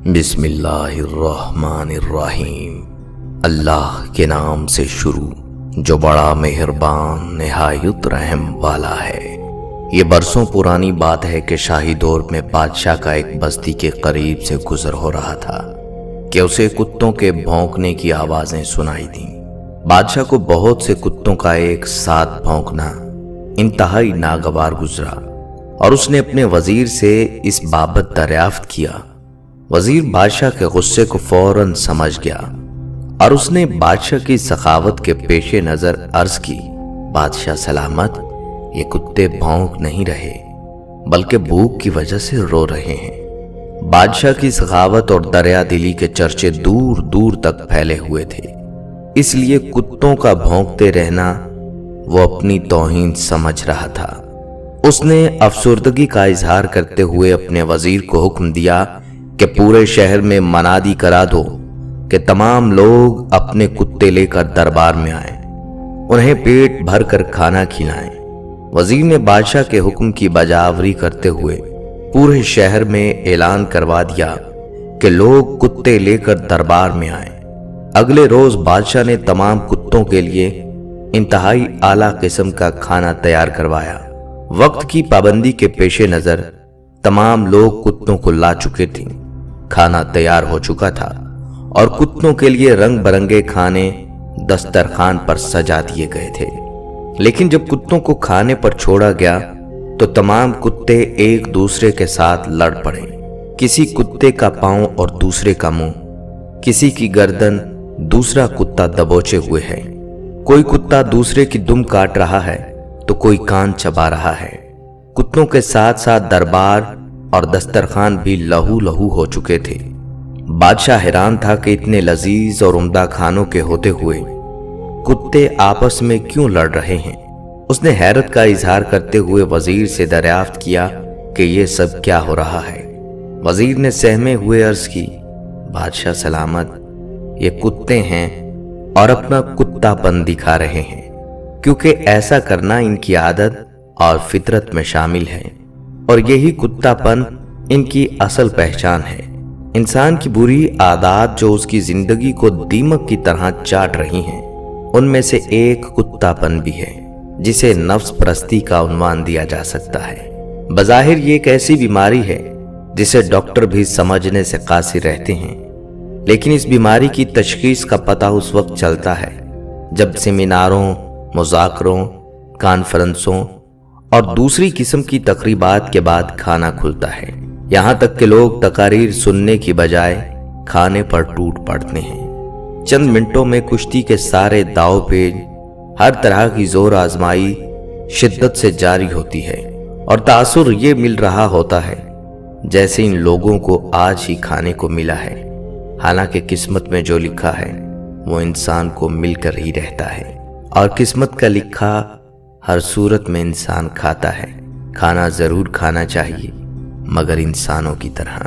بسم اللہ الرحمن الرحیم۔ اللہ کے نام سے شروع جو بڑا مہربان نہایت رحم والا ہے۔ یہ برسوں پرانی بات ہے کہ شاہی دور میں بادشاہ کا ایک بستی کے قریب سے گزر ہو رہا تھا کہ اسے کتوں کے بھونکنے کی آوازیں سنائی دیں۔ بادشاہ کو بہت سے کتوں کا ایک ساتھ بھونکنا انتہائی ناگوار گزرا اور اس نے اپنے وزیر سے اس بابت دریافت کیا۔ وزیر بادشاہ کے غصے کو فوراً سمجھ گیا اور اس نے بادشاہ کی سخاوت کے پیش نظر عرض کی، بادشاہ سلامت، یہ کتے بھونک نہیں رہے بلکہ بھوک کی وجہ سے رو رہے ہیں۔ بادشاہ کی سخاوت اور دریا دلی کے چرچے دور دور تک پھیلے ہوئے تھے، اس لیے کتوں کا بھونکتے رہنا وہ اپنی توہین سمجھ رہا تھا۔ اس نے افسردگی کا اظہار کرتے ہوئے اپنے وزیر کو حکم دیا کہ پورے شہر میں منادی کرا دو کہ تمام لوگ اپنے کتے لے کر دربار میں آئیں، انہیں پیٹ بھر کر کھانا کھلائیں۔ وزیر نے بادشاہ کے حکم کی بجاوری کرتے ہوئے پورے شہر میں اعلان کروا دیا کہ لوگ کتے لے کر دربار میں آئیں۔ اگلے روز بادشاہ نے تمام کتوں کے لیے انتہائی اعلیٰ قسم کا کھانا تیار کروایا۔ وقت کی پابندی کے پیش نظر تمام لوگ کتوں کو لا چکے تھے، کھانا تیار ہو چکا تھا اور کتوں کے لیے رنگ برنگے کھانے دسترخوان پر سجا دیے گئے تھے۔ لیکن جب کتوں کو کھانے پر چھوڑا گیا تو تمام کتے ایک دوسرے کے ساتھ لڑ پڑے۔ کسی کتے کا پاؤں اور دوسرے کا منہ، کسی کی گردن دوسرا کتا دبوچے ہوئے ہے، کوئی کتا دوسرے کی دم کاٹ رہا ہے تو کوئی کان چبا رہا ہے۔ کتوں کے ساتھ ساتھ دربار اور دسترخوان بھی لہو لہو ہو چکے تھے۔ بادشاہ حیران تھا کہ اتنے لذیذ اور عمدہ کھانوں کے ہوتے ہوئے کتے آپس میں کیوں لڑ رہے ہیں۔ اس نے حیرت کا اظہار کرتے ہوئے وزیر سے دریافت کیا کہ یہ سب کیا ہو رہا ہے۔ وزیر نے سہمے ہوئے عرض کی، بادشاہ سلامت، یہ کتے ہیں اور اپنا کتا پن دکھا رہے ہیں، کیونکہ ایسا کرنا ان کی عادت اور فطرت میں شامل ہے، اور یہی کتا پن ان کی اصل پہچان ہے۔ انسان کی بری عادات جو اس کی زندگی کو دیمک کی طرح چاٹ رہی ہیں، ان میں سے ایک کتا پن بھی ہے جسے نفس پرستی کا عنوان دیا جا سکتا ہے۔ بظاہر یہ ایک ایسی بیماری ہے جسے ڈاکٹر بھی سمجھنے سے قاصر رہتے ہیں، لیکن اس بیماری کی تشخیص کا پتہ اس وقت چلتا ہے جب سیمیناروں، مذاکروں، کانفرنسوں اور دوسری قسم کی تقریبات کے بعد کھانا کھلتا ہے۔ یہاں تک کہ لوگ تقاریر سننے کی بجائے کھانے پر ٹوٹ پڑتے ہیں۔ چند منٹوں میں کشتی کے سارے داؤ پیچ، ہر طرح کی زور آزمائی شدت سے جاری ہوتی ہے، اور تاثر یہ مل رہا ہوتا ہے جیسے ان لوگوں کو آج ہی کھانے کو ملا ہے، حالانکہ قسمت میں جو لکھا ہے وہ انسان کو مل کر ہی رہتا ہے، اور قسمت کا لکھا ہر صورت میں انسان کھاتا ہے۔ کھانا ضرور کھانا چاہیے، مگر انسانوں کی طرح۔